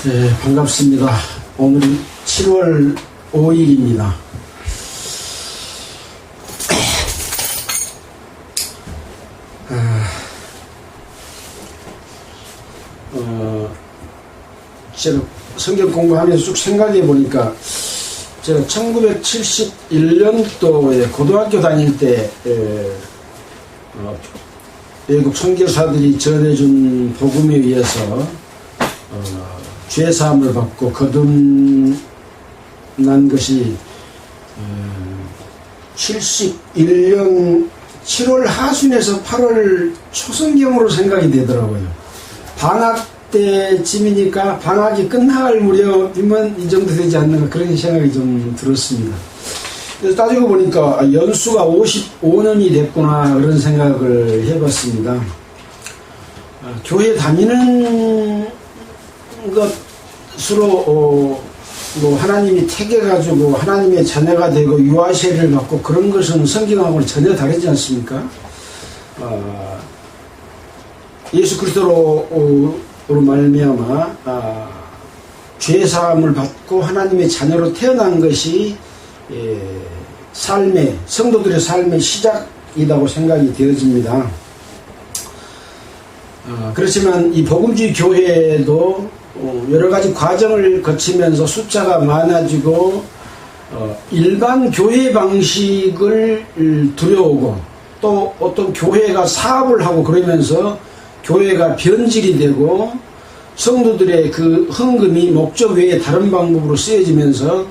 네, 반갑습니다. 오늘은 7월 5일입니다. 제가 성경 공부하면서 쭉 생각해 보니까 제가 1971년도에 고등학교 다닐 때 외국 선교사들이 전해준 복음에 의해서 죄사함을 받고 거듭난 것이 71년 7월 하순에서 8월 초순경으로 생각이 되더라고요. 방학 때쯤이니까 방학이 끝나갈 무렵이면 이 정도 되지 않는가 그런 생각이 좀 들었습니다. 그래서 따지고 보니까 연수가 55년이 됐구나 그런 생각을 해봤습니다. 교회 다니는 것으로 뭐 하나님이 택해가지고 하나님의 자녀가 되고 유아세를 받고 그런 것은 성경하고는 전혀 다르지 않습니까? 예수 그리스도로 말미암아 죄사함을 받고 하나님의 자녀로 태어난 것이 성도들의 삶의 시작이라고 생각이 되어집니다. 그렇지만 이 복음주의 교회도 여러가지 과정을 거치면서 숫자가 많아지고 일반 교회 방식을 두려워하고 또 어떤 교회가 사업을 하고 그러면서 교회가 변질이 되고 성도들의 그 헌금이 목적 외에 다른 방법으로 쓰여지면서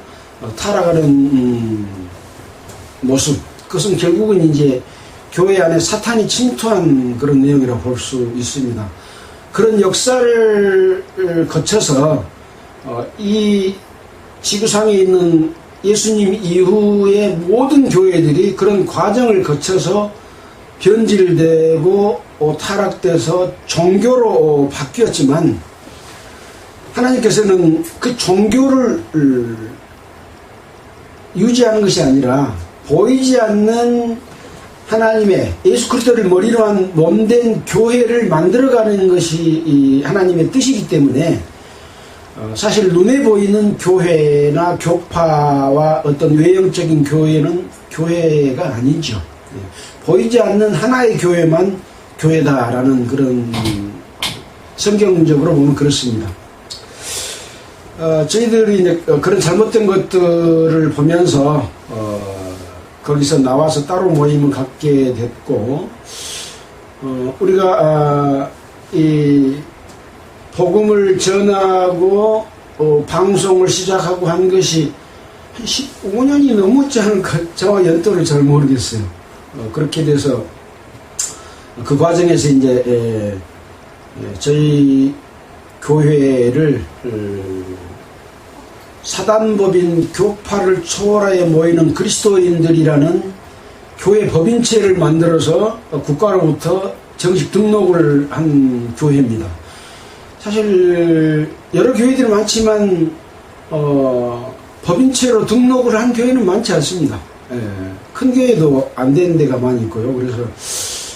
타락하는 모습, 그것은 결국은 이제 교회 안에 사탄이 침투한 그런 내용이라고 볼 수 있습니다. 그런 역사를 거쳐서 이 지구상에 있는 예수님 이후의 모든 교회들이 그런 과정을 거쳐서 변질되고 타락돼서 종교로 바뀌었지만 하나님께서는 그 종교를 유지하는 것이 아니라 보이지 않는 하나님의 예수 그리스도를 머리로 한 몸된 교회를 만들어가는 것이 이 하나님의 뜻이기 때문에 사실 눈에 보이는 교회나 교파와 어떤 외형적인 교회는 교회가 아니죠. 보이지 않는 하나의 교회만 교회다라는 그런 성경적으로 보면 그렇습니다. 저희들이 이제 그런 잘못된 것들을 보면서 거기서 나와서 따로 모임을 갖게 됐고 우리가 이 복음을 전하고 방송을 시작하고 한 것이 한 15년이 넘었지 않을까 저와 연도를 잘 모르겠어요. 그렇게 돼서 그 과정에서 이제 저희 교회를 사단법인 교파를 초월하여 모이는 그리스도인들이라는 교회 법인체를 만들어서 국가로부터 정식 등록을 한 교회입니다. 사실 여러 교회들이 많지만 법인체로 등록을 한 교회는 많지 않습니다. 큰 교회도 안 되는 데가 많이 있고요. 그래서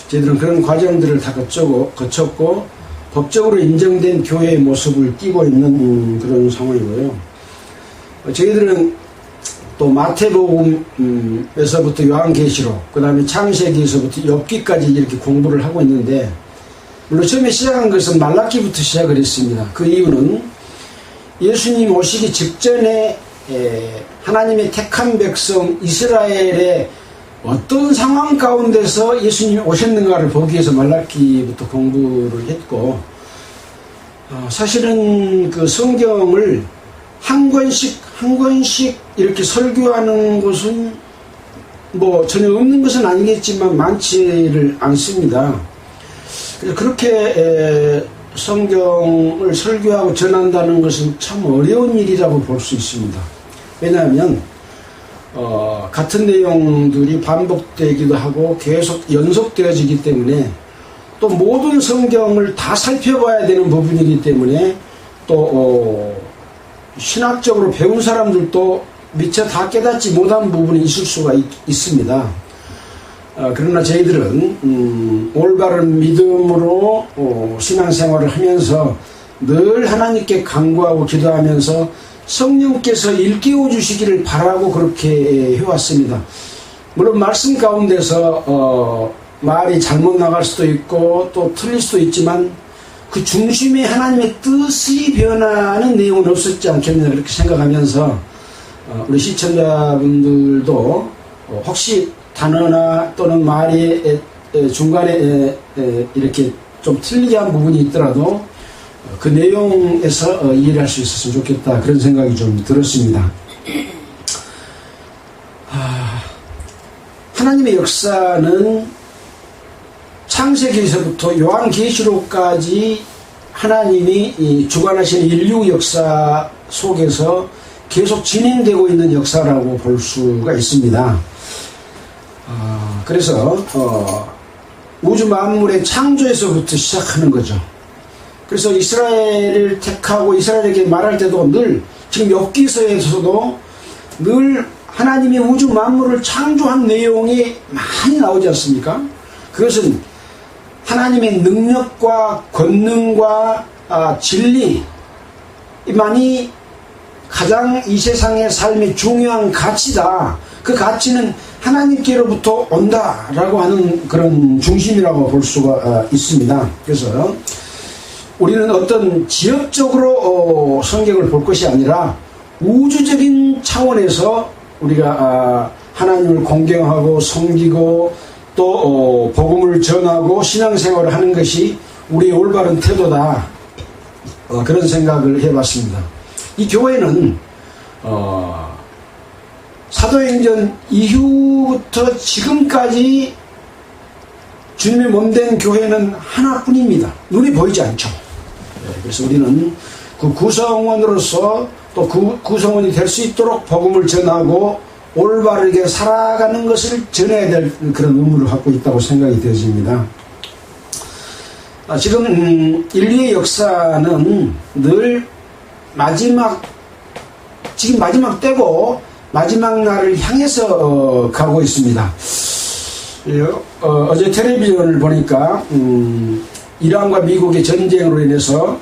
저희들은 그런 과정들을 다 거쳤고 법적으로 인정된 교회의 모습을 띠고 있는 그런 상황이고요. 저희들은 또 마태복음에서부터 요한계시록, 그 다음에 창세기에서부터 욥기까지 이렇게 공부를 하고 있는데, 물론 처음에 시작한 것은 말라기부터 시작을 했습니다. 그 이유는 예수님 오시기 직전에 하나님의 택한 백성 이스라엘의 어떤 상황 가운데서 예수님이 오셨는가를 보기 위해서 말라기부터 공부를 했고, 사실은 그 성경을 한 권씩 이렇게 설교하는 것은 뭐 전혀 없는 것은 아니겠지만 많지를 않습니다. 그래서 그렇게 성경을 설교하고 전한다는 것은 참 어려운 일이라고 볼 수 있습니다. 왜냐하면 같은 내용들이 반복되기도 하고 계속 연속되어지기 때문에 또 모든 성경을 다 살펴봐야 되는 부분이기 때문에 또 신학적으로 배운 사람들도 미처 다 깨닫지 못한 부분이 있을 수가 있습니다. 그러나 저희들은 올바른 믿음으로 신앙생활을 하면서 늘 하나님께 간구하고 기도하면서 성령께서 일깨워 주시기를 바라고 그렇게 해왔습니다. 물론 말씀 가운데서 말이 잘못 나갈 수도 있고 또 틀릴 수도 있지만 그 중심에 하나님의 뜻이 변하는 내용은 없었지 않겠느냐 그렇게 생각하면서 우리 시청자분들도 혹시 단어나 또는 말이 중간에 이렇게 좀 틀리게 한 부분이 있더라도 그 내용에서 이해를 할 수 있었으면 좋겠다 그런 생각이 좀 들었습니다. 하나님의 역사는 창세기에서부터 요한계시록까지 하나님이 주관하시는 인류 역사 속에서 계속 진행되고 있는 역사라고 볼 수가 있습니다. 그래서 우주 만물의 창조에서부터 시작하는 거죠. 그래서 이스라엘을 택하고 이스라엘에게 말할 때도 늘 지금 욥기서에서도 늘 하나님이 우주 만물을 창조한 내용이 많이 나오지 않습니까? 그것은 하나님의 능력과 권능과 진리만이 가장 이 세상의 삶의 중요한 가치다. 그 가치는 하나님께로부터 온다라고 하는 그런 중심이라고 볼 수가 있습니다. 그래서 우리는 어떤 지역적으로 성경을 볼 것이 아니라 우주적인 차원에서 우리가 하나님을 공경하고 섬기고 또 복음을 전하고 신앙생활을 하는 것이 우리의 올바른 태도다. 그런 생각을 해봤습니다. 이 교회는 사도행전 이후부터 지금까지 주님의 몸된 교회는 하나뿐입니다. 눈에 보이지 않죠. 그래서 우리는 그 구성원으로서 또 그 구성원이 될 수 있도록 복음을 전하고 올바르게 살아가는 것을 전해야 될 그런 의무를 갖고 있다고 생각이 되어집니다. 지금 인류의 역사는 늘 지금 마지막 때고 마지막 날을 향해서 가고 있습니다. 어제 텔레비전을 보니까 이란과 미국의 전쟁으로 인해서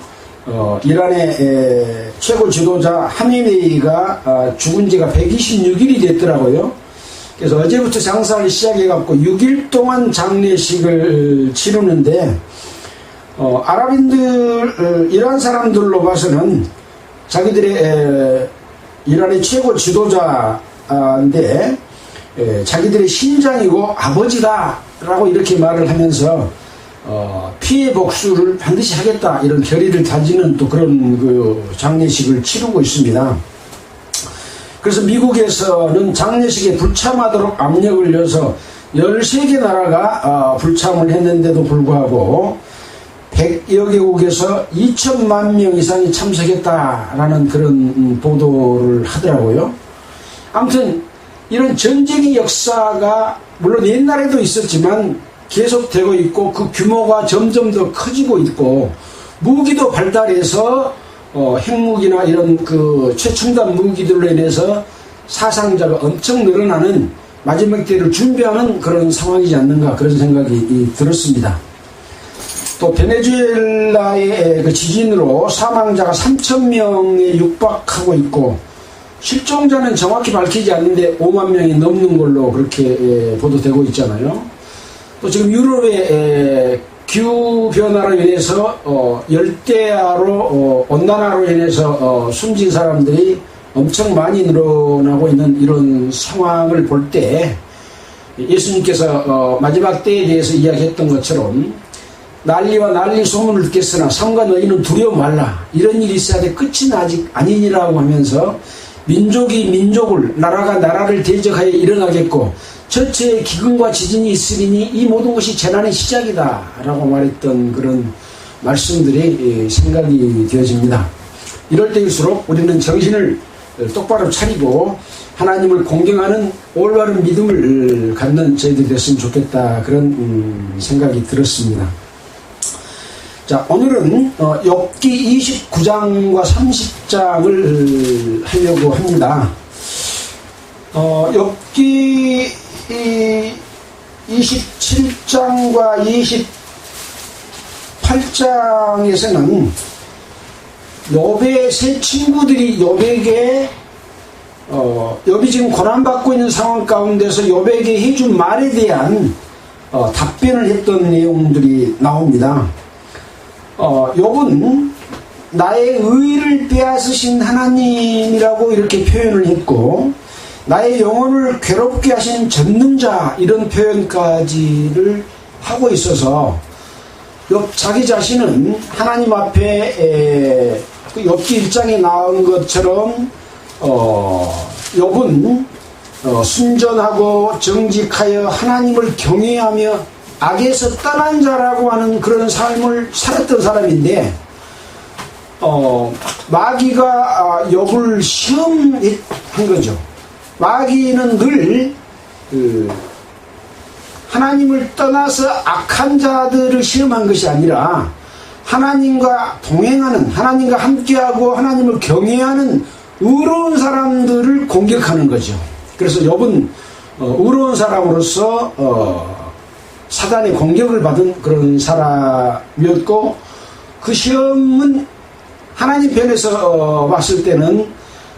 이란의 최고 지도자 하메네이가 죽은 지가 126일이 됐더라고요. 그래서 어제부터 장사를 시작해갖고 6일 동안 장례식을 치르는데 아랍인들 이란 사람들로 봐서는 자기들의 이란의 최고 지도자인데 자기들의 신장이고 아버지다라고 이렇게 말을 하면서 피해 복수를 반드시 하겠다 이런 결의를 다지는 또 그런 그 장례식을 치르고 있습니다. 그래서 미국에서는 장례식에 불참하도록 압력을 넣어서 13개 나라가 불참을 했는데도 불구하고 100여 개국에서 2천만 명 이상이 참석했다라는 그런 보도를 하더라고요. 아무튼 이런 전쟁의 역사가 물론 옛날에도 있었지만 계속되고 있고 그 규모가 점점 더 커지고 있고 무기도 발달해서 핵무기나 이런 그 최첨단 무기들로 인해서 사상자가 엄청 늘어나는 마지막 때를 준비하는 그런 상황이지 않는가 그런 생각이 들었습니다. 또 베네수엘라의 그 지진으로 사망자가 3,000명에 육박하고 있고 실종자는 정확히 밝히지 않는데 5만 명이 넘는 걸로 그렇게 보도되고 있잖아요. 또 지금 유럽의 기후변화로 인해서 열대야로 온난화로 인해서 숨진 사람들이 엄청 많이 늘어나고 있는 이런 상황을 볼 때 예수님께서 마지막 때에 대해서 이야기했던 것처럼 난리와 난리 소문을 듣겠으나 삼가 너희는 두려워 말라. 이런 일이 있어야 돼 끝은 아직 아니니라고 하면서 민족이 민족을 나라가 나라를 대적하여 일어나겠고 전체에 기근과 지진이 있으리니 이 모든 것이 재난의 시작이다 라고 말했던 그런 말씀들이 생각이 되어집니다. 이럴 때일수록 우리는 정신을 똑바로 차리고 하나님을 공경하는 올바른 믿음을 갖는 저희들이 됐으면 좋겠다 그런 생각이 들었습니다. 자, 오늘은 욥기 29장과 30장을 하려고 합니다. 욥기 27장과 28장에서는 욥의 세 친구들이 욥에게 욥이 지금 고난받고 있는 상황 가운데서 욥에게 해준 말에 대한 답변을 했던 내용들이 나옵니다. 욥은 나의 의를 빼앗으신 하나님이라고 이렇게 표현을 했고, 나의 영혼을 괴롭게 하신 전능자, 이런 표현까지를 하고 있어서 자기 자신은 하나님 앞에 그 욥기 1장에 나온 것처럼 욥은 순전하고 정직하여 하나님을 경외하며 악에서 떠난 자라고 하는 그런 삶을 살았던 사람인데, 마귀가 욥을 시험한 거죠. 마귀는 늘 하나님을 떠나서 악한 자들을 시험한 것이 아니라 하나님과 동행하는, 하나님과 함께하고 하나님을 경외하는 의로운 사람들을 공격하는 거죠. 그래서 욥은 의로운 사람으로서 사단의 공격을 받은 그런 사람이었고, 그 시험은 하나님 편에서 봤을 때는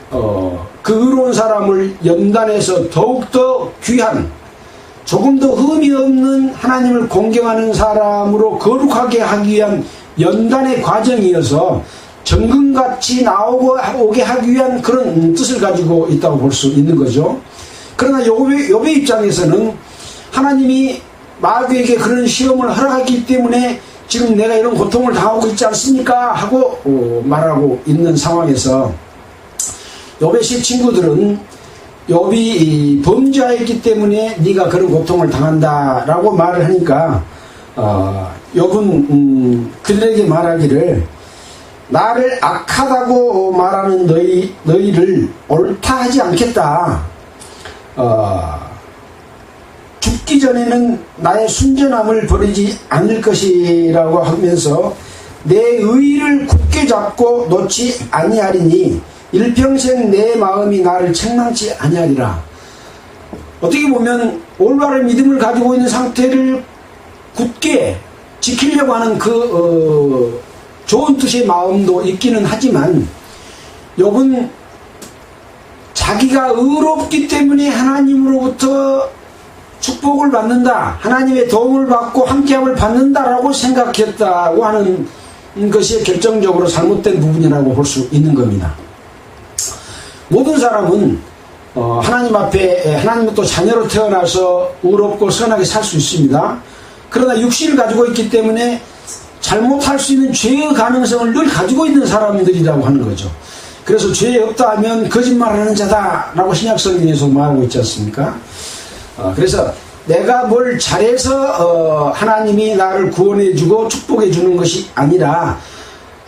그 의로운 사람을 연단해서 더욱더 귀한, 조금 더 흠이 없는 하나님을 공경하는 사람으로 거룩하게 하기 위한 연단의 과정이어서 정금같이 오게 하기 위한 그런 뜻을 가지고 있다고 볼 수 있는 거죠. 그러나 욥의 입장에서는 하나님이 마귀에게 그런 시험을 허락했기 때문에 지금 내가 이런 고통을 당하고 있지 않습니까? 하고 말하고 있는 상황에서 욥의 세 친구들은 욥이 범죄하였기 때문에 네가 그런 고통을 당한다라고 말을 하니까 욥은 그들에게 말하기를, 나를 악하다고 말하는 너희를 옳다 하지 않겠다. 죽기 전에는 나의 순전함을 버리지 않을 것이라고 하면서 내 의를 굳게 잡고 놓지 아니하리니 일평생 내 마음이 나를 책망치 아니하리라. 어떻게 보면 올바른 믿음을 가지고 있는 상태를 굳게 지키려고 하는 그 좋은 뜻의 마음도 있기는 하지만, 욥은 자기가 의롭기 때문에 하나님으로부터 축복을 받는다, 하나님의 도움을 받고 함께함을 받는다라고 생각했다고 하는 것이 결정적으로 잘못된 부분이라고 볼 수 있는 겁니다. 모든 사람은 하나님 앞에 하나님부터 자녀로 태어나서 의롭고 선하게 살 수 있습니다. 그러나 육신을 가지고 있기 때문에 잘못할 수 있는 죄의 가능성을 늘 가지고 있는 사람들이라고 하는 거죠. 그래서 죄 없다 하면 거짓말하는 자다라고 신약성경에서 말하고 있지 않습니까? 그래서 내가 뭘 잘해서 하나님이 나를 구원해주고 축복해주는 것이 아니라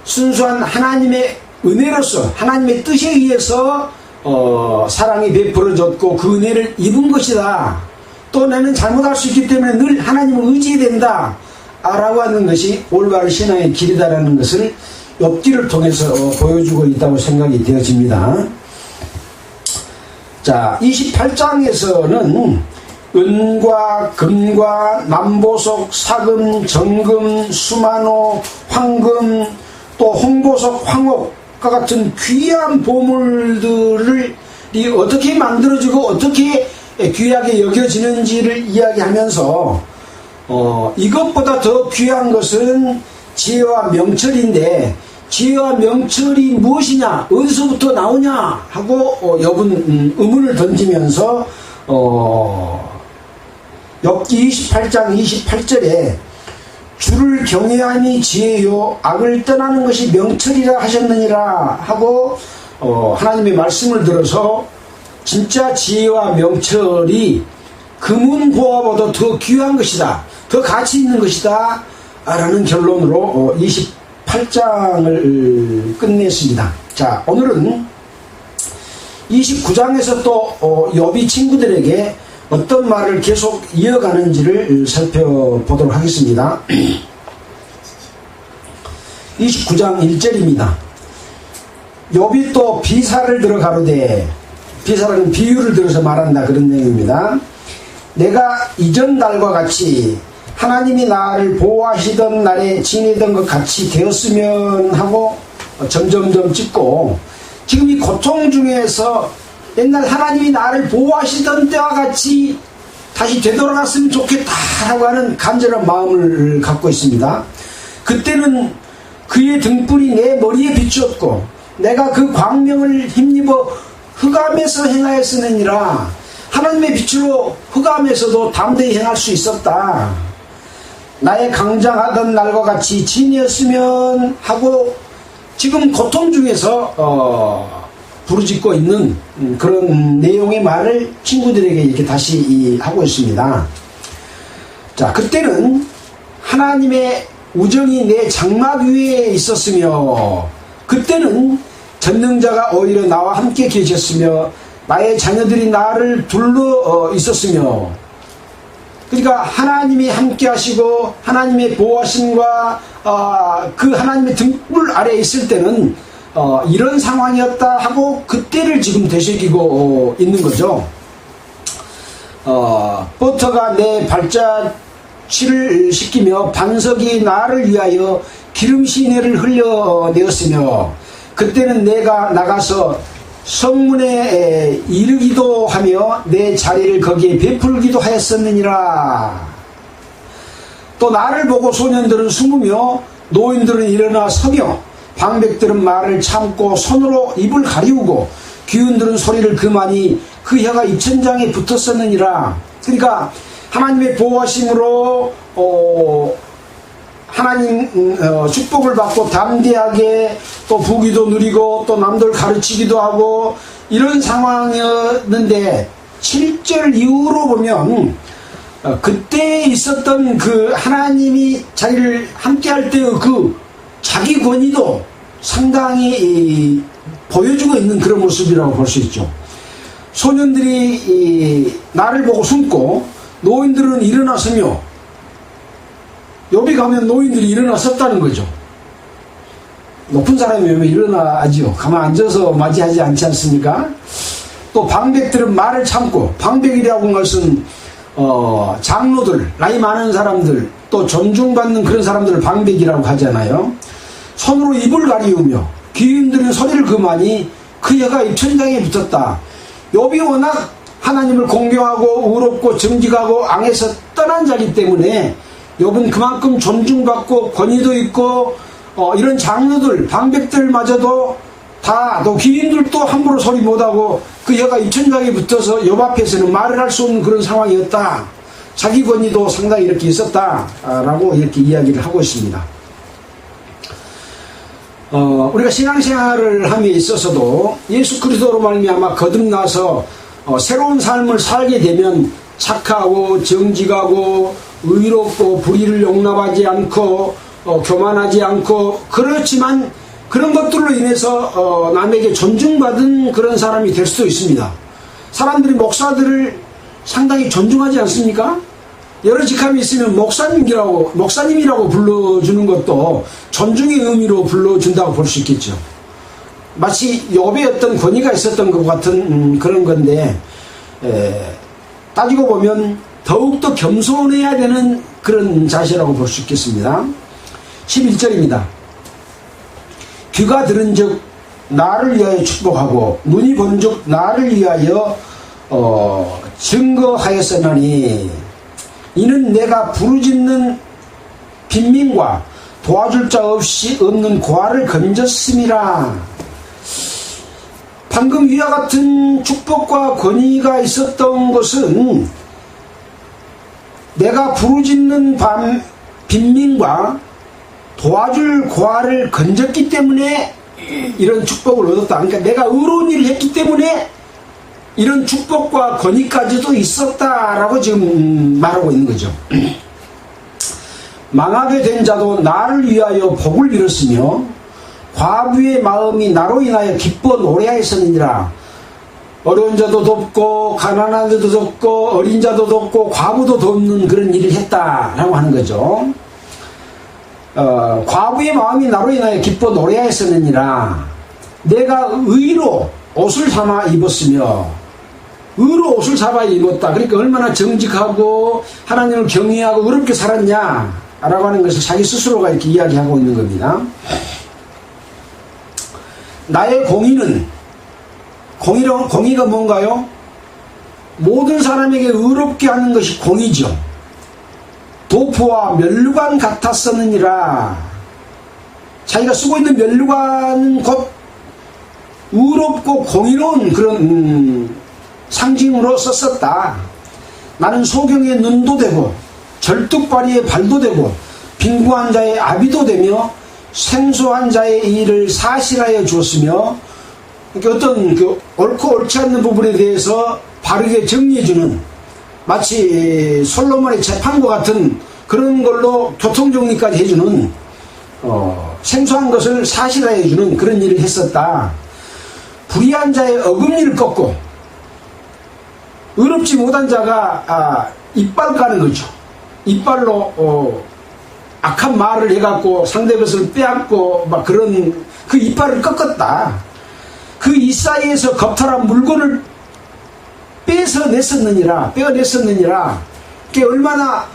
순수한 하나님의 은혜로서, 하나님의 뜻에 의해서 사랑이 베풀어졌고 그 은혜를 입은 것이다. 또 나는 잘못할 수 있기 때문에 늘 하나님을 의지해야 된다 라고 하는 것이 올바른 신앙의 길이다라는 것을 욥기를 통해서 보여주고 있다고 생각이 되어집니다. 자, 28장에서는 은과 금과 남보석, 사금, 정금, 수만호, 황금, 또 홍보석, 황옥과 같은 귀한 보물들이 어떻게 만들어지고 어떻게 귀하게 여겨지는지를 이야기하면서 이것보다 더 귀한 것은 지혜와 명철인데, 지혜와 명철이 무엇이냐, 어디서부터 나오냐 하고 욥은 의문을 던지면서 욥기 28장 28절에 주를 경외하니 지혜요 악을 떠나는 것이 명철이라 하셨느니라 하고 하나님의 말씀을 들어서 진짜 지혜와 명철이 금은보화보다 더 귀한 것이다, 더 가치 있는 것이다 라는 결론으로 28장을 끝냈습니다. 자, 오늘은 29장에서 또 욥이 친구들에게 어떤 말을 계속 이어가는지를 살펴보도록 하겠습니다. 29장 1절입니다. 욥이 또 비사를 들어 가로되, 비사라는 비유를 들어서 말한다, 그런 내용입니다. 내가 이전 날과 같이 하나님이 나를 보호하시던 날에 지내던 것 같이 되었으면 하고 점점점 찍고 지금 이 고통 중에서 옛날 하나님이 나를 보호하시던 때와 같이 다시 되돌아갔으면 좋겠다라고 하는 간절한 마음을 갖고 있습니다. 그때는 그의 등불이 내 머리에 비추었고 내가 그 광명을 힘입어 흑암에서 행하였으느니라. 하나님의 빛으로 흑암에서도 담대히 행할 수 있었다. 나의 강장하던 날과 같이 진이었으면 하고 지금 고통 중에서 부르짖고 있는 그런 내용의 말을 친구들에게 이렇게 다시 하고 있습니다. 자, 그때는 하나님의 우정이 내 장막 위에 있었으며 그때는 전능자가 오히려 나와 함께 계셨으며 나의 자녀들이 나를 둘러 있었으며 그러니까 하나님이 함께 하시고 하나님의 보호하심과 그 하나님의 등불 아래에 있을 때는 이런 상황이었다 하고 그때를 지금 되새기고 있는 거죠. 버터가 내 발자취를 씻기며 반석이 나를 위하여 기름 시내를 흘려내었으며 그때는 내가 나가서 성문에 이르기도 하며 내 자리를 거기에 베풀기도 하였었느니라. 또 나를 보고 소년들은 숨으며 노인들은 일어나 서며 방백들은 말을 참고 손으로 입을 가리우고 귀운들은 소리를 그만이 그 혀가 입천장에 붙었었느니라. 그러니까 하나님의 보호하심으로 하나님 축복을 받고 담대하게 또 부귀도 누리고 또 남들 가르치기도 하고 이런 상황이었는데 7절 이후로 보면 그때 있었던 그 하나님이 자기를 함께 할 때의 그 자기 권위도 상당히 보여주고 있는 그런 모습이라고 볼 수 있죠. 소년들이 나를 보고 숨고 노인들은 일어났으며 욥이 가면 노인들이 일어났었다는 거죠. 높은 사람이면 일어나지요. 가만 앉아서 맞이하지 않지 않습니까? 또 방백들은 말을 참고 방백이라고 하는 것은 장로들, 나이 많은 사람들 또 존중받는 그런 사람들을 방백이라고 하잖아요. 손으로 입을 가리우며 귀인들은 소리를 그만이 그 혀가 입천장에 붙었다. 욥이 워낙 하나님을 공경하고 의롭고 정직하고 앙에서 떠난 자기 때문에 욥은 그만큼 존중받고 권위도 있고 이런 장로들 방백들마저도 다 또 귀인들도 함부로 소리 못하고 그 혀가 입천장에 붙어서 욥 앞에서는 말을 할 수 없는 그런 상황이었다. 자기 권위도 상당히 이렇게 있었다라고 이렇게 이야기를 하고 있습니다. 우리가 신앙생활을 함에 있어서도 예수 그리스도로 말미암아 거듭나서 새로운 삶을 살게 되면 착하고 정직하고 의롭고 불의를 용납하지 않고 교만하지 않고 그렇지만 그런 것들로 인해서 남에게 존중받은 그런 사람이 될 수도 있습니다. 사람들이 목사들을 상당히 존중하지 않습니까? 여러 직함이 있으면 목사님이라고 불러주는 것도 존중의 의미로 불러준다고 볼 수 있겠죠. 마치 욥의 어떤 권위가 있었던 것 같은 그런 건데 따지고 보면 더욱더 겸손해야 되는 그런 자세라고 볼 수 있겠습니다. 11절입니다. 귀가 들은 즉 나를 위하여 축복하고 눈이 본 즉 나를 위하여 증거하였으나니 이는 내가 부르짖는 빈민과 도와줄 자 없는 고아를 건졌음이라. 방금 위와 같은 축복과 권위가 있었던 것은 내가 부르짖는 빈민과 도와줄 고아를 건졌기 때문에 이런 축복을 얻었다. 그러니까 내가 의로운 일을 했기 때문에 이런 축복과 권위까지도 있었다라고 지금 말하고 있는 거죠. 망하게 된 자도 나를 위하여 복을 빌었으며 과부의 마음이 나로 인하여 기뻐 노래하였느니라. 어려운 자도 돕고 가난한 자도 돕고 어린 자도 돕고 과부도 돕는 그런 일을 했다라고 하는 거죠. 과부의 마음이 나로 인하여 기뻐 노래하였느니라. 내가 의로 옷을 삼아 입었으며 의로 옷을 삼아 입었다. 그러니까 얼마나 정직하고 하나님을 경외하고 의롭게 살았냐 라고 하는 것을 자기 스스로가 이렇게 이야기하고 있는 겁니다. 나의 공의가 뭔가요? 모든 사람에게 의롭게 하는 것이 공의죠. 도포와 면류관 같았었느니라. 자기가 쓰고 있는 면류관은 곧 의롭고 공의로운 그런 상징으로 썼었다. 나는 소경의 눈도 되고 절뚝발이의 발도 되고 빈구한 자의 아비도 되며 생소한 자의 일을 사실하여 주었으며, 어떤 옳고 옳지 않는 부분에 대해서 바르게 정리해주는, 마치 솔로몬의 재판과 같은 그런 걸로 교통정리까지 해주는, 생소한 것을 사실화해주는 그런 일을 했었다. 불의한 자의 어금니를 꺾고 의롭지 못한 자가 이빨 까는 거죠. 이빨로 악한 말을 해갖고 상대 것을 빼앗고 막 그런 그 이빨을 꺾었다. 그 이 사이에서 겁탈한 물건을 빼어냈었느니라. 그게 얼마나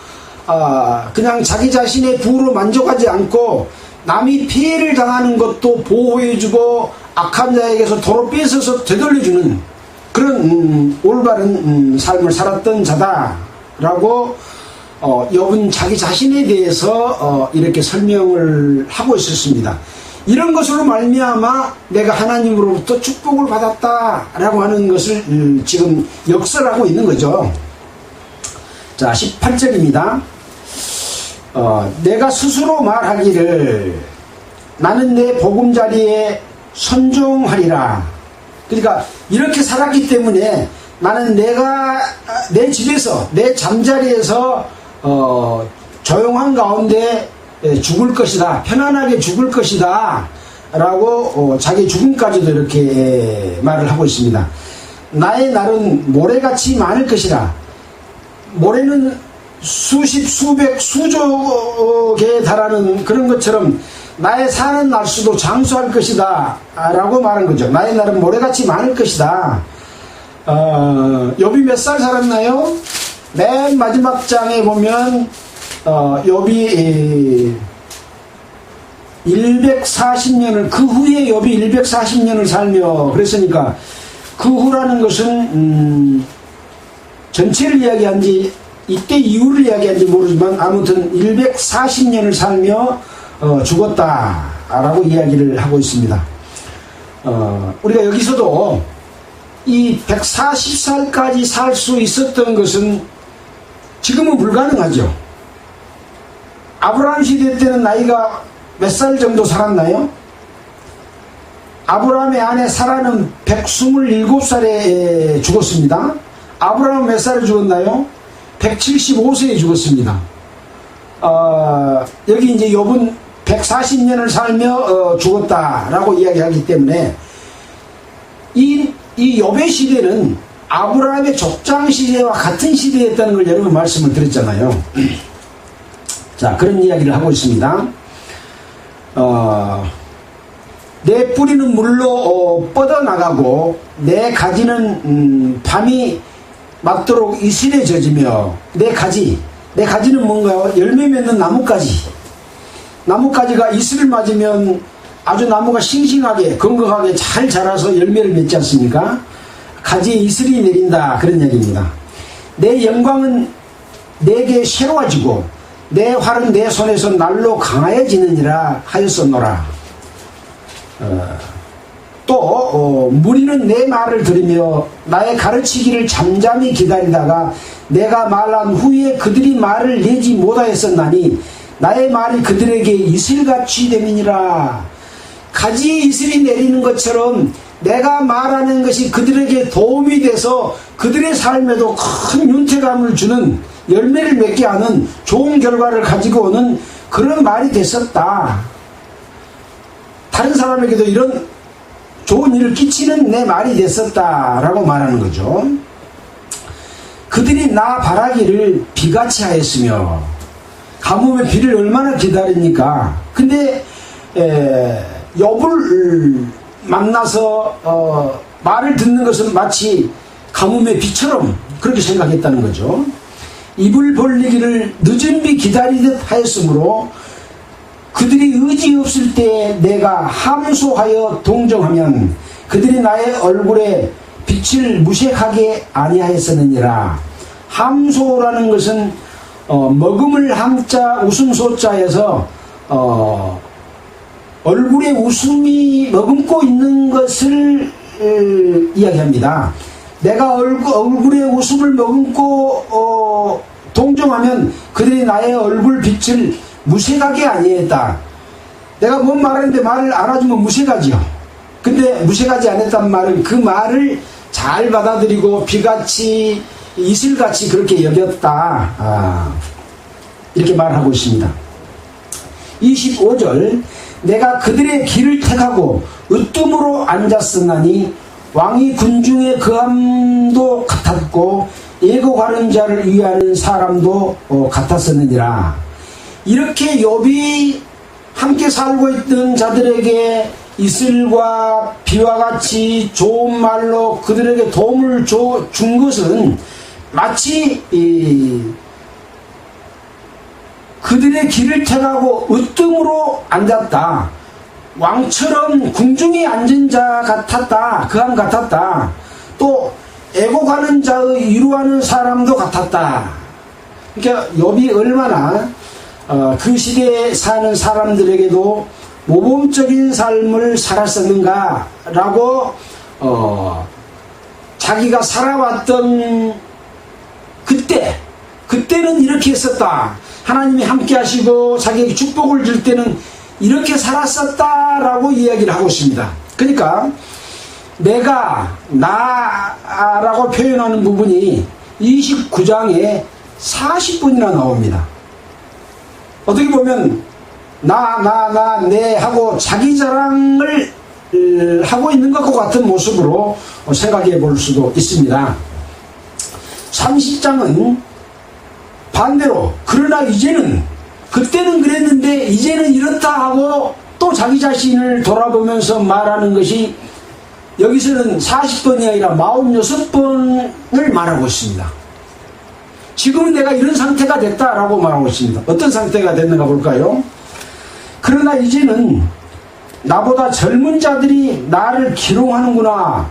그냥 자기 자신의 부로 만족하지 않고 남이 피해를 당하는 것도 보호해주고 악한 자에게서 도로 뺏어서 되돌려주는 그런 올바른 삶을 살았던 자다라고 욥은 자기 자신에 대해서 이렇게 설명을 하고 있었습니다. 이런 것으로 말미암아 내가 하나님으로부터 축복을 받았다라고 하는 것을 지금 역설하고 있는 거죠. 자, 18절입니다. 내가 스스로 말하기를 나는 내 보금자리에 선종하리라. 그러니까 이렇게 살았기 때문에 나는 내가 내 집에서 내 잠자리에서 조용한 가운데 죽을 것이다, 편안하게 죽을 것이다 라고 자기 죽음까지도 이렇게 말을 하고 있습니다. 나의 날은 모래같이 많을 것이라. 모래는 수십, 수백, 수조 개에 달하는 그런 것처럼 나의 사는 날수도 장수할 것이다 라고 말한 거죠. 나의 날은 모래같이 많을 것이다. 욥이 몇 살 살았나요? 맨 마지막 장에 보면 욥이 140년을 그 후에 욥이 140년을 살며 그랬으니까 그 후라는 것은 전체를 이야기한지 이때 이후를 이야기한지 모르지만 아무튼 140년을 살며 죽었다라고 이야기를 하고 있습니다. 우리가 여기서도 이 140살까지 살 수 있었던 것은 지금은 불가능하죠. 아브라함 시대 때는 나이가 몇 살 정도 살았나요? 아브라함의 아내 사라는 127살에 죽었습니다. 아브라함은 몇 살에 죽었나요? 175세에 죽었습니다. 여기 이제 욥은 140년을 살며 죽었다라고 이야기하기 때문에 이 욥의 시대는 아브라함의 족장 시대와 같은 시대였다는 걸 여러분 말씀을 드렸잖아요. 자, 그런 이야기를 하고 있습니다. 내 뿌리는 물로 뻗어나가고 내 가지는 밤이 맞도록 이슬에 젖으며 내 가지는 뭔가요? 열매 맺는 나뭇가지가 이슬을 맞으면 아주 나무가 싱싱하게 건강하게 잘 자라서 열매를 맺지 않습니까? 가지에 이슬이 내린다, 그런 얘기입니다. 내 영광은 내게 새로워지고 내 활은 내 손에서 날로 강하여지느니라 하였었노라. 또 무리는 내 말을 들으며 나의 가르치기를 잠잠히 기다리다가 내가 말한 후에 그들이 말을 내지 못하였었나니 나의 말이 그들에게 이슬같이 됨이니라. 가지에 이슬이 내리는 것처럼 내가 말하는 것이 그들에게 도움이 돼서 그들의 삶에도 큰 윤택감을 주는, 열매를 맺게 하는 좋은 결과를 가지고 오는 그런 말이 됐었다. 다른 사람에게도 이런 좋은 일을 끼치는 내 말이 됐었다라고 말하는 거죠. 그들이 나 바라기를 비같이 하였으며, 가뭄의 비를 얼마나 기다립니까? 근데 욥을 만나서 말을 듣는 것은 마치 가뭄의 비처럼 그렇게 생각했다는 거죠. 입을 벌리기를 늦은 비 기다리듯 하였으므로 그들이 의지 없을 때 내가 함소하여 동정하면 그들이 나의 얼굴에 빛을 무색하게 아니하였었느니라. 함소라는 것은 먹음을 함자 웃음소자에서 얼굴에 웃음이 머금고 있는 것을 이야기합니다. 내가 얼굴에 웃음을 머금고 동정하면 그들이 나의 얼굴 빛을 무색하게 아니했다. 내가 뭔 말하는데 말을 안 해주면 무색하지요. 근데 무색하지 않았단 말은 그 말을 잘 받아들이고 비같이 이슬같이 그렇게 여겼다. 이렇게 말하고 있습니다. 25절 내가 그들의 길을 택하고 으뜸으로 앉았으나니 왕이 군중의 거함도 같았고 애고가는 자를 위하는 사람도 같았었느니라. 이렇게 욥이 함께 살고 있던 자들에게 이슬과 비와 같이 좋은 말로 그들에게 도움을 준 것은 마치 그들의 길을 택하고 으뜸으로 앉았다. 왕처럼 궁중에 앉은 자 같았다. 그함 같았다. 또 애고가는 자의 위로하는 사람도 같았다. 그러니까 욥이 얼마나 그 시대에 사는 사람들에게도 모범적인 삶을 살았었는가라고 자기가 살아왔던 그때는 이렇게 했었다. 하나님이 함께 하시고 자기에게 축복을 줄 때는 이렇게 살았었다라고 이야기를 하고 있습니다. 그러니까 내가 나라고 표현하는 부분이 29장에 40분이나 나옵니다. 어떻게 보면 내 하고 자기 자랑을 하고 있는 것과 같은 모습으로 생각해 볼 수도 있습니다. 30장은 반대로 그러나 이제는 그때는 그랬는데 이제는 이렇다 하고 또 자기 자신을 돌아보면서 말하는 것이 여기서는 40번이 아니라 46번을 말하고 있습니다. 지금은 내가 이런 상태가 됐다라고 말하고 있습니다. 어떤 상태가 됐는가 볼까요? 그러나 이제는 나보다 젊은 자들이 나를 기롱하는구나.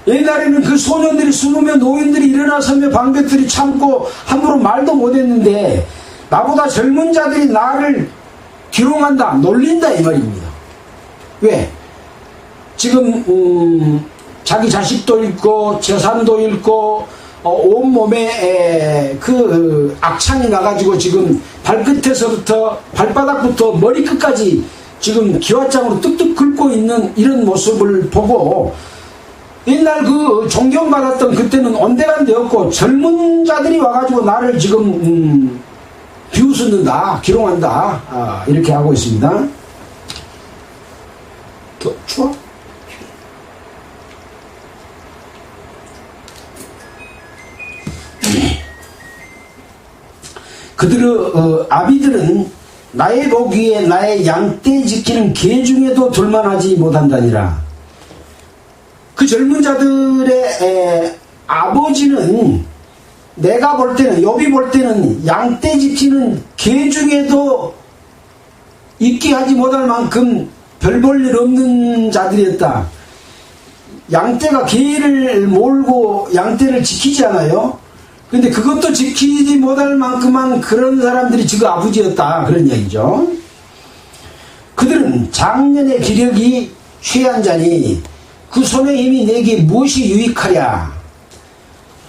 옛날에는 그 소년들이 숨으며 노인들이 일어나서며 방백들이 참고 함부로 말도 못했는데 나보다 젊은 자들이 나를 기롱한다, 놀린다 이 말입니다. 왜? 지금 자기 자식도 잃고 재산도 잃고 온몸에 그 악창이 나가지고 지금 발끝에서부터 발바닥부터 머리끝까지 지금 기와장으로 뚝뚝 긁고 있는 이런 모습을 보고 옛날 그 존경받았던 그때는 온데간데였고 젊은 자들이 와가지고 나를 지금 비웃는다, 기롱한다 이렇게 하고 있습니다. 추워? 아비들은 나의 복 위에 나의 양떼 지키는 개 중에도 둘만하지 못한다니라. 그 젊은 자들의 아버지는 내가 볼 때는 욥이 볼 때는 양떼 지키는 개 중에도 있게 하지 못할 만큼 별 볼 일 없는 자들이었다. 양떼가 개를 몰고 양떼를 지키지 않아요? 근데 그것도 지키지 못할 만큼만 그런 사람들이 지금 아버지였다. 그런 얘기죠. 그들은 장년의 기력이 쇠한 자니 그 손의 힘이 내게 무엇이 유익하랴.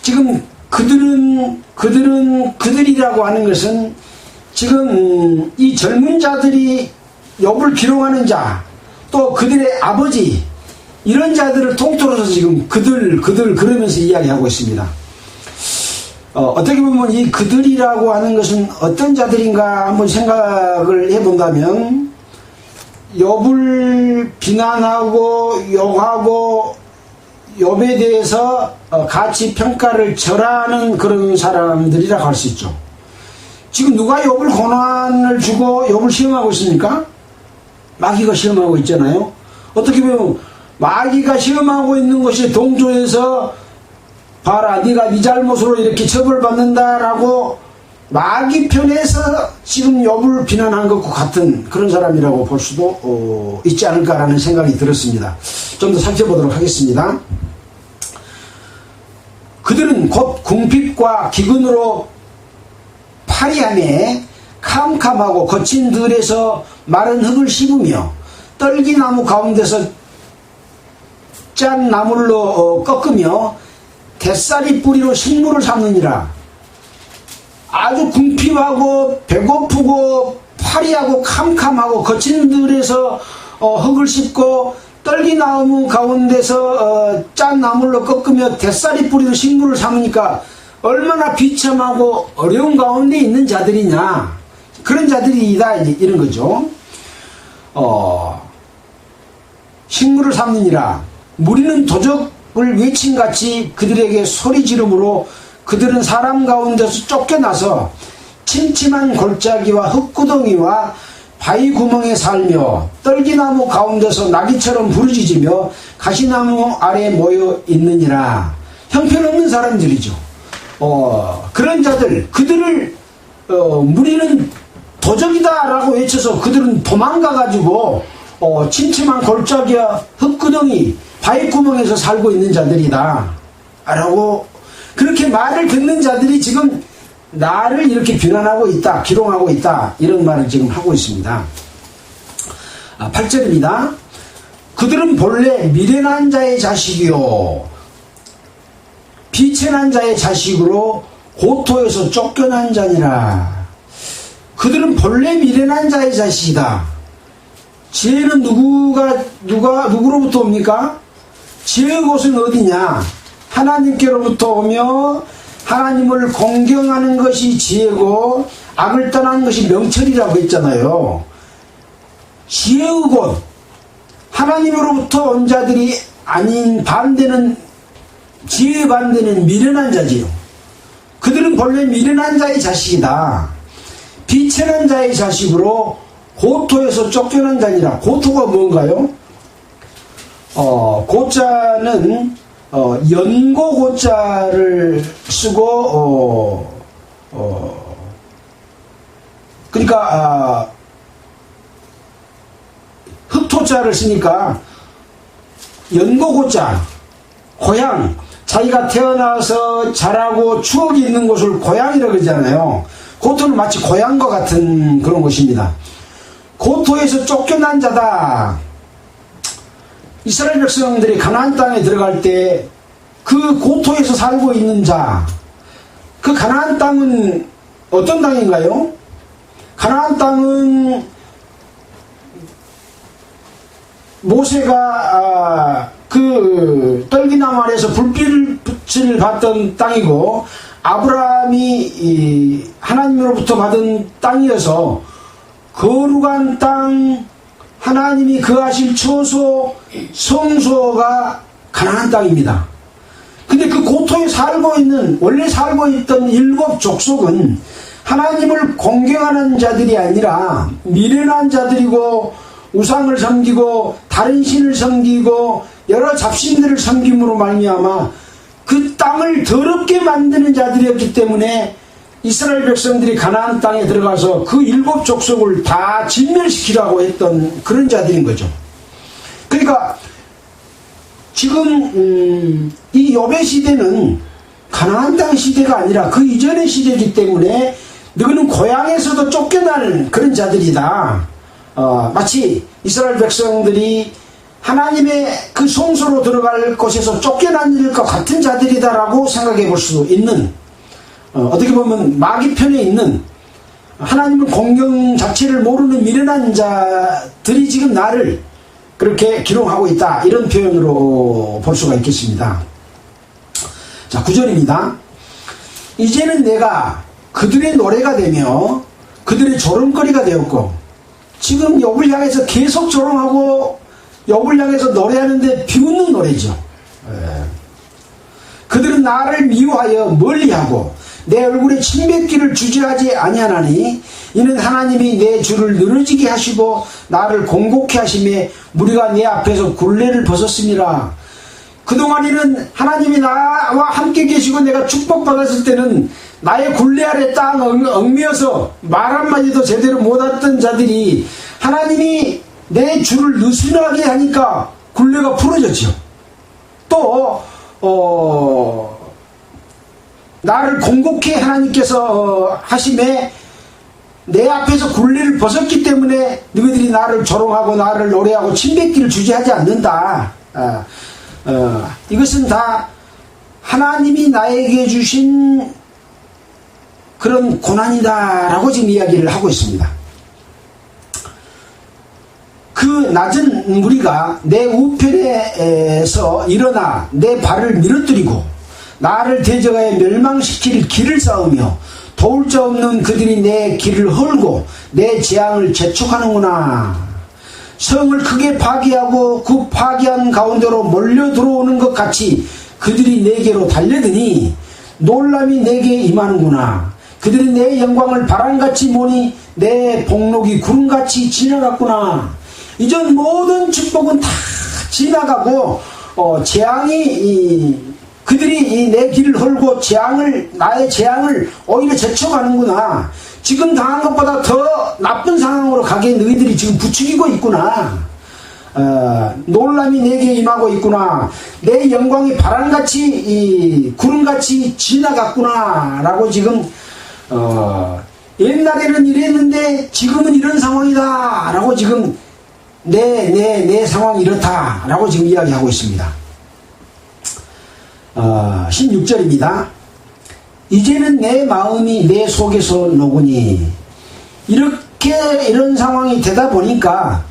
지금 그들이라고 하는 것은 지금 이 젊은 자들이 욥을 기롱하는 자, 또 그들의 아버지, 이런 자들을 통틀어서 지금 그들 그러면서 이야기하고 있습니다. 어떻게 보면 이 그들이라고 하는 것은 어떤 자들인가 한번 생각을 해본다면 욥을 비난하고 욕하고 욥에 대해서 가치 평가를 절하는 그런 사람들이라고 할 수 있죠. 지금 누가 욥을 고난을 주고 욥을 시험하고 있습니까? 마귀가 시험하고 있잖아요. 어떻게 보면 마귀가 시험하고 있는 것이 동조해서 봐라, 네가 네 잘못으로 이렇게 처벌받는다라고 마귀 편에서 지금 욥을 비난한 것과 같은 그런 사람이라고 볼 수도 있지 않을까라는 생각이 들었습니다. 좀 더 살펴보도록 하겠습니다. 그들은 곧 궁핍과 기근으로 파리하며 캄캄하고 거친 들에서 마른 흙을 씹으며 떨기나무 가운데서 짠 나물로 꺾으며 뱃살이 뿌리로 식물을 삼느니라. 아주 궁핍하고 배고프고 파리하고 캄캄하고 거친 들에서 흙을 씹고 떨기나무 가운데서 짠 나물로 꺾으며 뱃살이 뿌리로 식물을 삼으니까 얼마나 비참하고 어려운 가운데 있는 자들이냐, 그런 자들이다, 이런 거죠. 식물을 삼느니라. 무리는 도적을 외침같이 그들에게 소리 지르므로 그들은 사람 가운데서 쫓겨나서 침침한 골짜기와 흙구덩이와 바위 구멍에 살며 떨기나무 가운데서 나귀처럼 부르짖으며 가시나무 아래 모여 있느니라. 형편없는 사람들이죠. 그런 자들, 그들을 무리는 도적이다 라고 외쳐서 그들은 도망가가지고 침침한 골짜기와 흙구덩이 바위 구멍에서 살고 있는 자들이다 라고, 그렇게 말을 듣는 자들이 지금 나를 이렇게 비난하고 있다, 기롱하고 있다, 이런 말을 지금 하고 있습니다. 8절입니다. 그들은 본래 미련한 자의 자식이요 비천한 자의 자식으로 고토에서 쫓겨난 자니라. 그들은 본래 미련한 자의 자식이다. 지혜는 누구로부터 옵니까? 지혜의 곳은 어디냐? 하나님께로부터 오며 하나님을 공경하는 것이 지혜고 악을 떠나는 것이 명철이라고 했잖아요. 지혜의 곳, 하나님으로부터 온 자들이 아닌 반대는, 지혜의 반대는 미련한 자지요. 그들은 본래 미련한 자의 자식이다. 비천한 자의 자식으로 고토에서 쫓겨난 자니라. 고토가 뭔가요? 고자는 연고 고자를 쓰고 그러니까 흑토자를 쓰니까 연고 고자, 고향, 자기가 태어나서 자라고 추억이 있는 곳을 고향이라고 그러잖아요. 고토는 마치 고향과 같은 그런 곳입니다. 고토에서 쫓겨난 자다. 이스라엘 백성들이 가나안 땅에 들어갈 때 그 고토에서 살고 있는 자, 그 가나안 땅은 어떤 땅인가요? 가나안 땅은 모세가 그 떨기나무 아래에서 불빛을 받던 땅이고 아브라함이 하나님으로부터 받은 땅이어서 거룩한 땅, 하나님이 거하실 처소, 성소가 가나안 땅입니다. 근데 그 고토에 살고 있는, 원래 살고 있던 7 족속은 하나님을 공경하는 자들이 아니라 미련한 자들이고 우상을 섬기고 다른 신을 섬기고 여러 잡신들을 섬김으로 말미암아 그 땅을 더럽게 만드는 자들이었기 때문에 이스라엘 백성들이 가나안 땅에 들어가서 그 7 족속을 다 진멸시키라고 했던 그런 자들인 거죠. 그러니까 지금 이 욥의 시대는 가나안 땅 시대가 아니라 그 이전의 시대이기 때문에 너희는 고향에서도 쫓겨나는 그런 자들이다. 마치 이스라엘 백성들이 하나님의 그 성소로 들어갈 곳에서 쫓겨난 일과 같은 자들이다라고 생각해 볼 수 있는, 어떻게 보면 마귀 편에 있는 하나님을 공경 자체를 모르는 미련한 자들이 지금 나를 그렇게 기롱하고 있다, 이런 표현으로 볼 수가 있겠습니다. 자, 9절입니다. 이제는 내가 그들의 노래가 되며 그들의 조롱거리가 되었고, 지금 욥을 향해서 계속 조롱하고 욥을 향해서 노래하는데 비웃는 노래죠. 그들은 나를 미워하여 멀리하고 내 얼굴에 침뱉기를 주저하지 아니하나니 이는 하나님이 내 주를 늘어지게 하시고 나를 공곡케 하심에 무리가 내 앞에서 굴레를 벗었습니다. 그동안에는 하나님이 나와 함께 계시고 내가 축복받았을 때는 나의 굴레 아래 딱 얽매여서 말 한마디도 제대로 못했던 자들이 하나님이 내 줄을 느슨하게 하니까 굴레가 풀어졌죠. 또 나를 공곡해 하나님께서 하심에 내 앞에서 굴레를 벗었기 때문에 너희들이 나를 조롱하고 나를 노래하고 침뱉기를 주저하지 않는다. 이것은 다 하나님이 나에게 주신 그런 고난이다라고 지금 이야기를 하고 있습니다. 그 낮은 무리가 내 우편에서 일어나 내 발을 밀어뜨리고 나를 대적하여 멸망시킬 길을 쌓으며 도울 자 없는 그들이 내 길을 헐고 내 재앙을 재촉하는구나. 성을 크게 파괴하고 그 파괴한 가운데로 몰려 들어오는 것 같이 그들이 내게로 달려드니 놀람이 내게 임하는구나. 그들이 내 영광을 바람같이 보니 내 복록이 구름같이 지나갔구나. 이전 모든 축복은 다 지나가고 재앙이 그들이 내 길을 헐고 나의 재앙을 오히려 재촉하는구나. 지금 당한 것보다 더 나쁜 상황으로 가게 너희들이 지금 부추기고 있구나. 놀람이 내게 임하고 있구나. 내 영광이 바람같이 구름같이 지나갔구나 라고 지금 옛날에는 이랬는데 지금은 이런 상황이다 라고 지금 내 상황이 이렇다 라고 지금 이야기하고 있습니다. 16절입니다. 이제는 내 마음이 내 속에서 녹으니. 이런 상황이 되다 보니까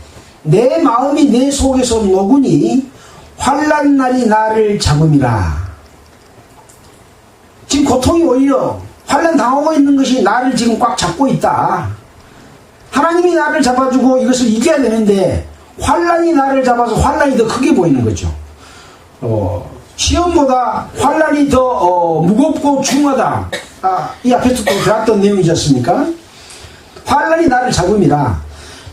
내 마음이 내 속에서 녹으니 환난 날이 나를 잡음이라. 지금 고통이 오히려 환난 당하고 있는 것이 나를 지금 꽉 잡고 있다. 하나님이 나를 잡아주고 이것을 이겨야 되는데 환난이 나를 잡아서 환난이 더 크게 보이는 거죠. 시험보다 환난이 더 무겁고 중하다. 이 앞에서 또 배웠던 내용이지 않습니까? 환난이 나를 잡음이라.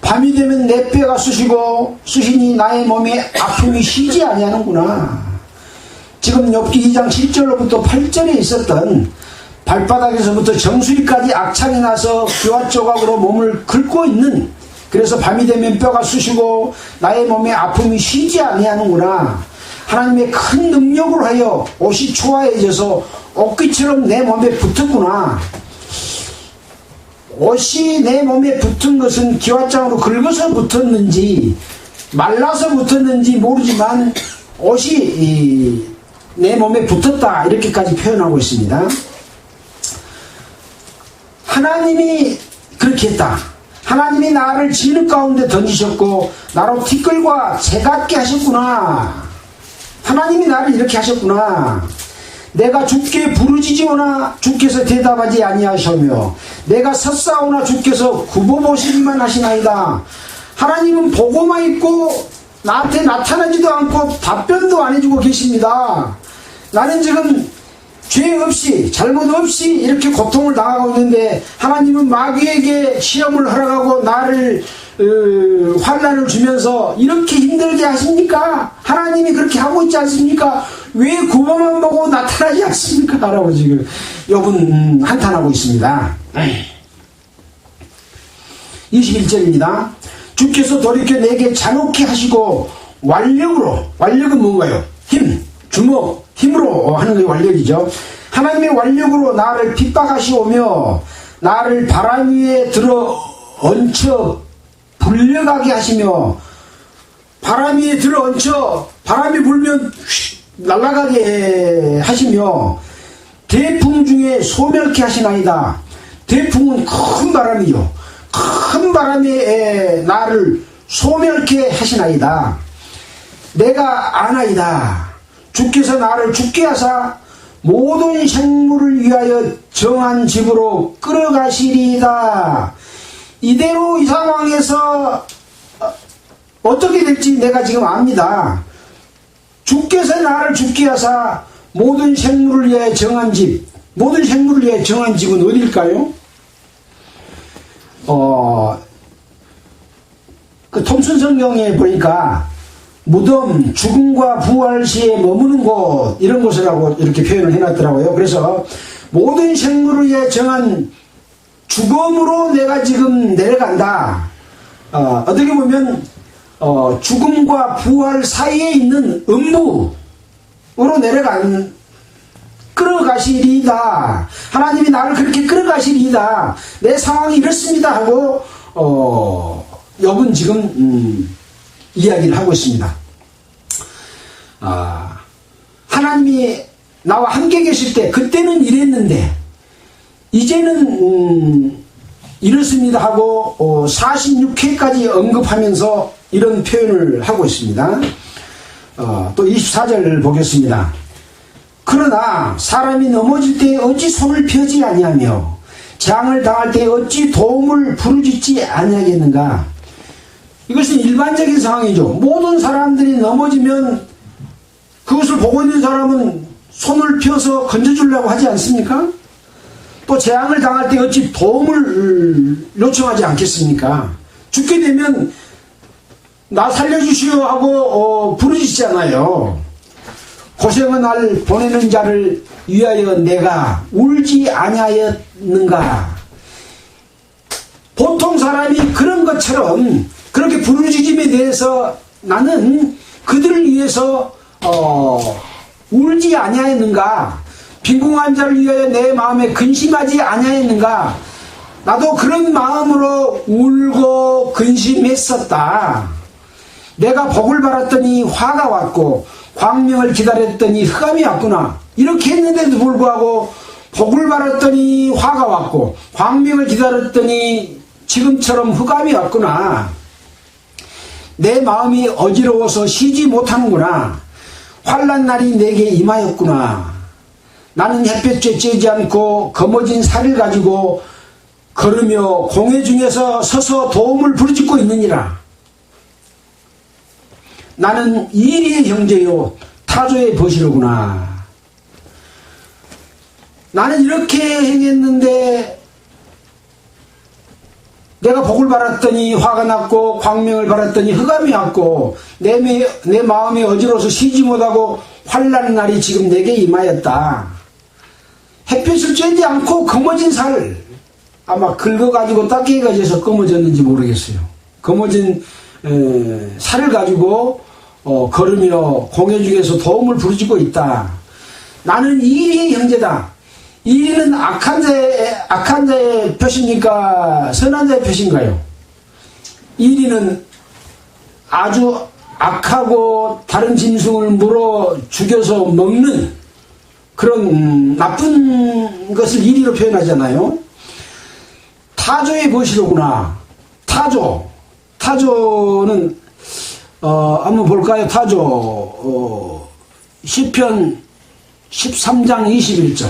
밤이 되면 내 뼈가 쑤시니 나의 몸에 아픔이 쉬지 아니하는구나. 지금 욥기 2장 7절로부터 8절에 있었던 발바닥에서부터 정수리까지 악창이 나서 귀와 조각으로 몸을 긁고 있는, 그래서 밤이 되면 뼈가 쑤시고 나의 몸에 아픔이 쉬지 아니하는구나. 하나님의 큰 능력으로 하여 옷이 초라해져서 옷깃처럼 내 몸에 붙었구나. 옷이 내 몸에 붙은 것은 기와장으로 긁어서 붙었는지 말라서 붙었는지 모르지만 옷이 내 몸에 붙었다, 이렇게까지 표현하고 있습니다. 하나님이 그렇게 했다. 하나님이 나를 진흙 가운데 던지셨고 나로 티끌과 새 같게 하셨구나. 하나님이 나를 이렇게 하셨구나. 내가 주께 부르짖으오나 주께서 대답하지 아니하시며 내가 섰사오나 주께서 굽어보시기만 하시나이다. 하나님은 보고만 있고 나한테 나타나지도 않고 답변도 안 해주고 계십니다. 나는 지금 죄 없이 잘못 없이 이렇게 고통을 당하고 있는데 하나님은 마귀에게 시험을 허락하고 나를 환난을 주면서 이렇게 힘들게 하십니까? 하나님이 그렇게 하고 있지 않습니까? 왜 구멍만 보고 나타나지 않습니까? 라고 지금 욥은 한탄하고 있습니다. 21절입니다. 주께서 돌이켜 내게 잔혹해 하시고 완력은 뭔가요? 주먹, 힘으로 하는 게 완력이죠. 하나님의 완력으로 나를 핍박하시오며 나를 바람 위에 들어 얹혀 불려가게 하시며, 바람 위에 들어 얹혀 바람이 불면 날아가게 하시며 대풍 중에 소멸케 하시나이다. 대풍은 큰 바람이요. 큰 바람에 나를 소멸케 하시나이다. 내가 아나이다. 주께서 나를 죽게 하사 모든 생물을 위하여 정한 집으로 끌어가시리이다. 이대로 이 상황에서 어떻게 될지 내가 지금 압니다. 주께서 나를 죽게 하사 모든 생물을 위하여 정한 집, 모든 생물을 위하여 정한 집은 어딜까요? 그 톰슨 성경에 보니까 무덤, 죽음과 부활 시에 머무는 곳, 이런 곳이라고 이렇게 표현을 해놨더라고요. 그래서 모든 생물을 위해 정한 죽음으로 내가 지금 내려간다. 어떻게 보면 죽음과 부활 사이에 있는 음부로 끌어가시리이다. 하나님이 나를 그렇게 끌어가시리이다. 내 상황이 이렇습니다 하고 욥은 지금 이야기를 하고 있습니다. 하나님이 나와 함께 계실 때 그때는 이랬는데 이제는 이렇습니다 하고 46회까지 언급하면서 이런 표현을 하고 있습니다. 또 24절 보겠습니다. 그러나 사람이 넘어질 때 어찌 손을 펴지 아니하며 재앙을 당할 때 어찌 도움을 부르짖지 아니하겠는가. 이것은 일반적인 상황이죠. 모든 사람들이 넘어지면 그것을 보고 있는 사람은 손을 펴서 건져주려고 하지 않습니까? 또 재앙을 당할 때 어찌 도움을 요청하지 않겠습니까? 죽게 되면 나 살려주시오 하고 부르짖잖아요. 고생은 날 보내는 자를 위하여 내가 울지 아니하였는가. 보통 사람이 그런 것처럼 그렇게 부르짖음에 대해서 나는 그들을 위해서 울지 아니하였는가. 빈궁한 자를 위하여 내 마음에 근심하지 아니하였는가. 나도 그런 마음으로 울고 근심했었다. 내가 복을 받았더니 화가 왔고 광명을 기다렸더니 흑암이 왔구나. 이렇게 했는데도 불구하고 복을 받았더니 화가 왔고 광명을 기다렸더니 지금처럼 흑암이 왔구나. 내 마음이 어지러워서 쉬지 못하는구나. 환난 날이 내게 임하였구나. 나는 햇볕에 쬐지 않고 거머진 살을 가지고 걸으며 공회 중에서 서서 도움을 부르짖고 있느니라. 나는 이리의 형제요 타조의 벗이로구나. 나는 이렇게 행했는데 내가 복을 받았더니 화가 났고 광명을 받았더니 흑암이 왔고 내 마음이 어지러워서 쉬지 못하고 환난 날이 지금 내게 임하였다. 햇빛을 쬐지 않고 검어진 살, 아마 긁어가지고 딱지가 져서 검어졌는지 모르겠어요. 검어진 살을 가지고 걸으며 공회 중에서 도움을 부르짖고 있다. 나는 이리의 형제다. 이리는 악한 자의 표시입니까? 선한 자의 표시인가요? 이리는 아주 악하고 다른 짐승을 물어 죽여서 먹는 그런 나쁜 것을 이리로 표현하잖아요. 타조의 벗이로구나. 타조는 한번 볼까요? 타조 시편 13장 21절.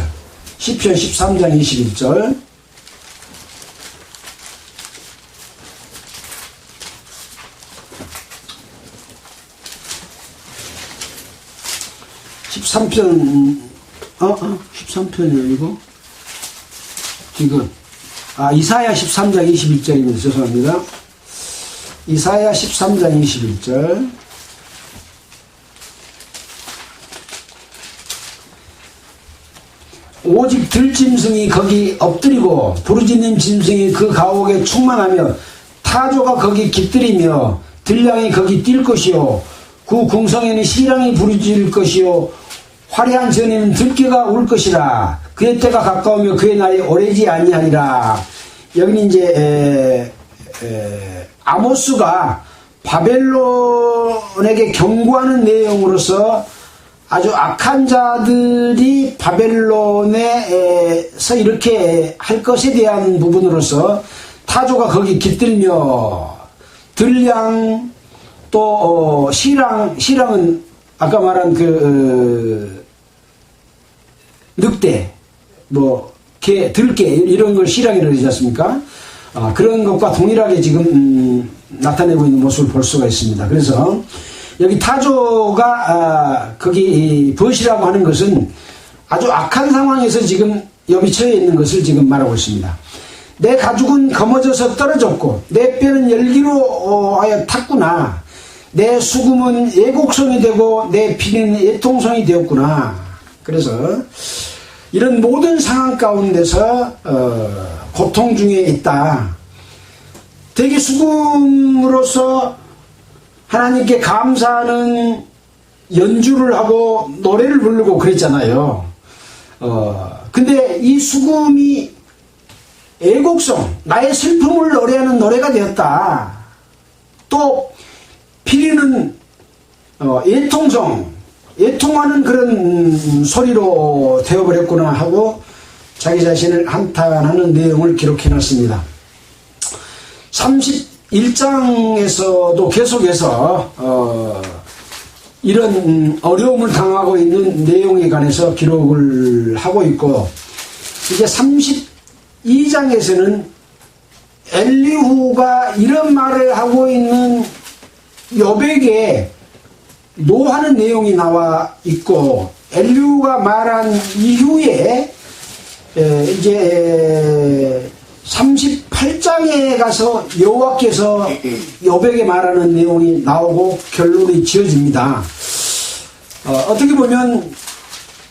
시편 13장 21절. (13편) 13편이에요 이거? 지금 이사야 13장 21절입니다. 죄송합니다. 이사야 13장 21절. 오직 들짐승이 거기 엎드리고 부르짖는 짐승이 그 가옥에 충만하며 타조가 거기 깃들이며 들량이 거기 뛸 것이요 그 궁성에는 시랑이 부르짖을 것이요 화려한 전에는 들깨가 울 것이라. 그의 때가 가까우며 그의 날이 오래지 아니하리라. 여기는 이제 아모스가 바벨론에게 경고하는 내용으로서 아주 악한 자들이 바벨론에서 이렇게 할 것에 대한 부분으로서 타조가 거기 깃들며 들량 또 시랑은 아까 말한 늑대 개, 들깨 이런 걸 시랑이라고 하지 않습니까? 그런 것과 동일하게 지금 나타내고 있는 모습을 볼 수가 있습니다. 그래서 여기 타조가 거기 벗이라고 하는 것은 아주 악한 상황에서 지금 욥이 처해 있는 것을 지금 말하고 있습니다. 내 가죽은 검어져서 떨어졌고 내 뼈는 열기로 하여 탔구나. 내 수금은 애곡성이 되고 내 피는 애통성이 되었구나. 그래서 이런 모든 상황 가운데서 고통 중에 있다. 대개 수금으로서 하나님께 감사하는 연주를 하고 노래를 부르고 그랬잖아요. 근데 이 수금이 애곡송, 나의 슬픔을 노래하는 노래가 되었다. 또 피리는 애통송, 애통하는 그런 소리로 되어버렸구나 하고 자기 자신을 한탄하는 내용을 기록해놨습니다. 31장에서도 계속해서 이런 어려움을 당하고 있는 내용에 관해서 기록을 하고 있고, 이제 32장에서는 엘리후가 이런 말을 하고 있는 욥에게 노하는 내용이 나와 있고, 엘리후가 말한 이후에 이제 38장에 가서 여호와께서 욥에게 말하는 내용이 나오고 결론이 지어집니다. 어떻게 보면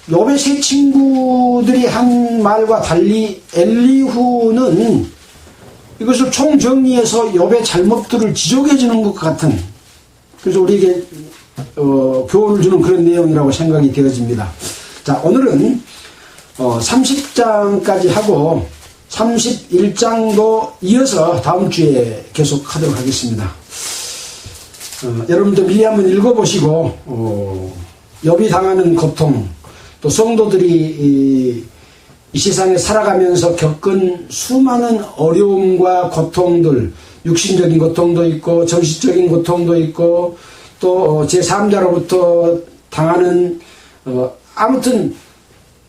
욥의 세 친구들이 한 말과 달리 엘리후는 이것을 총정리해서 욥의 잘못들을 지적해 주는 것 같은, 그래서 우리에게 교훈을 주는 그런 내용이라고 생각이 되어집니다. 자, 오늘은 30장까지 하고 31장도 이어서 다음 주에 계속 하도록 하겠습니다. 여러분도 미리 한번 읽어보시고 욥이 당하는 고통, 또 성도들이 이 세상에 살아가면서 겪은 수많은 어려움과 고통들, 육신적인 고통도 있고 정신적인 고통도 있고 또 제3자로부터 당하는 아무튼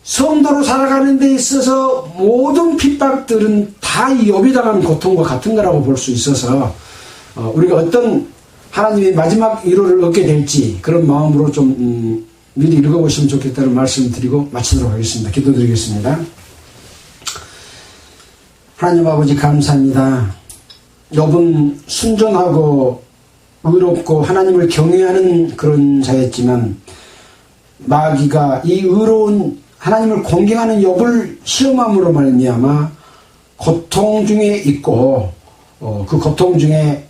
성도로 살아가는 데 있어서 모든 핍박들은 다 이 욥이 당하는 고통과 같은 거라고 볼 수 있어서 우리가 어떤 하나님의 마지막 위로를 얻게 될지 그런 마음으로 좀 미리 읽어보시면 좋겠다는 말씀을 드리고 마치도록 하겠습니다. 기도드리겠습니다. 하나님 아버지 감사합니다. 욥은 순전하고 의롭고 하나님을 경외하는 그런 자였지만 마귀가 이 의로운 하나님을 공경하는 욥을 시험함으로 말미암아 고통 중에 있고 그 고통 중에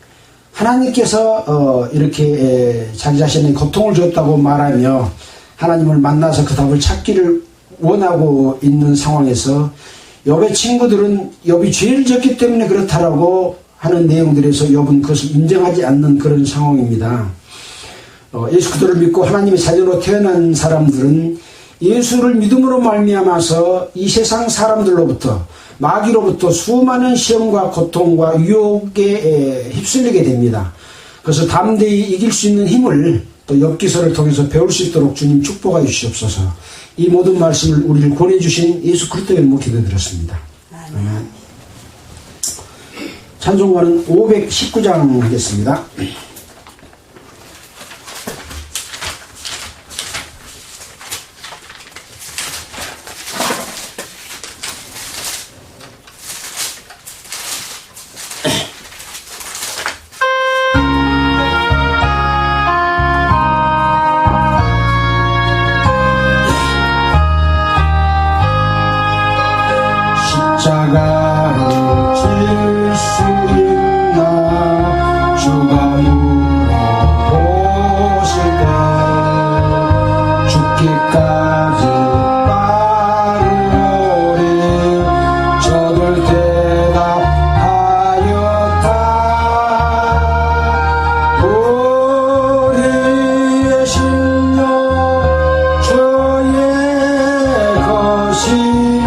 하나님께서 이렇게 자기 자신의 고통을 줬다고 말하며 하나님을 만나서 그 답을 찾기를 원하고 있는 상황에서 욥의 친구들은 욥이 죄를 졌기 때문에 그렇다라고 하는 내용들에서 욥은 그것을 인정하지 않는 그런 상황입니다. 예수 그리스도를 믿고 하나님의 자녀로 태어난 사람들은 예수를 믿음으로 말미암아서 이 세상 사람들로부터 마귀로부터 수많은 시험과 고통과 유혹에 휩쓸리게 됩니다. 그래서 담대히 이길 수 있는 힘을 또 욥기서를 통해서 배울 수 있도록 주님 축복하여 주시옵소서. 이 모든 말씀을 우리를 권해주신 예수 그리스도의 이름으로 기도드렸습니다. 아멘. 찬송가는 519장 하겠습니다. 십자가를 질 수 있나 주가 물어보실 때 죽기까지 빠르오리 저들 대답하였다. 우리의 심령 주의 것이니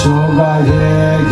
저가 내게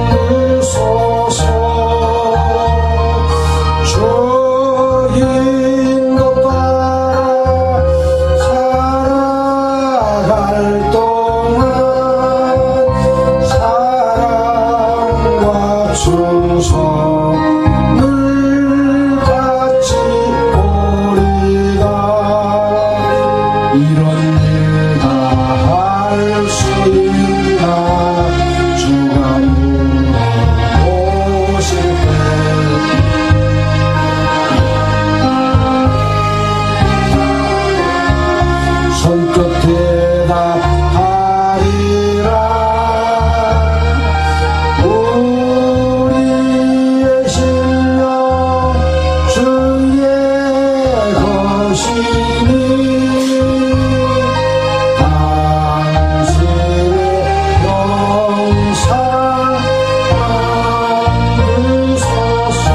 만드소서. 주인 것 따라 살아갈 동안 사랑과 충성을 같이 보리다. 이런 일 다 할 수 있나 주가 물어보실 때 손끝 대답하리라. 우리의 신령 주의 것이니 당신의 영상 만드소서.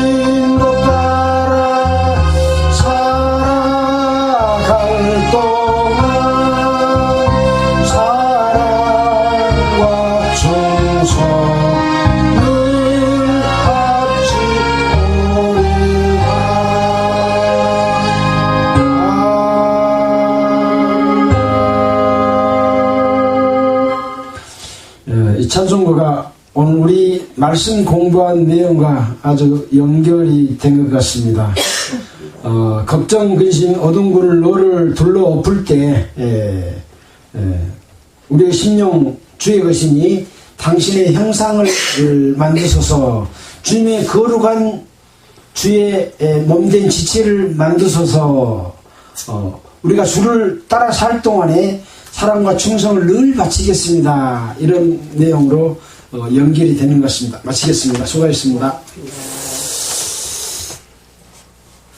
주인 것 따라 살아갈 동안 사랑과 충성을 같이 보리라. 이 찬송가가 오늘 우리 말씀 공부한 내용과 아주 연결이 된 것 같습니다. 걱정, 근심, 어둠굴을 너를 둘러 엎을 때 우리의 심령 주의 것이니 당신의 형상을 만드소서. 주님의 거룩한 주의 몸된 지체를 만드소서. 우리가 주를 따라 살 동안에 사랑과 충성을 늘 바치겠습니다. 이런 내용으로 연결이 되는 것 같습니다. 마치겠습니다. 수고하셨습니다.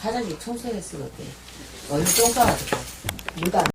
화장실 청소했을 때 얼른 똥 싸가지고 물 안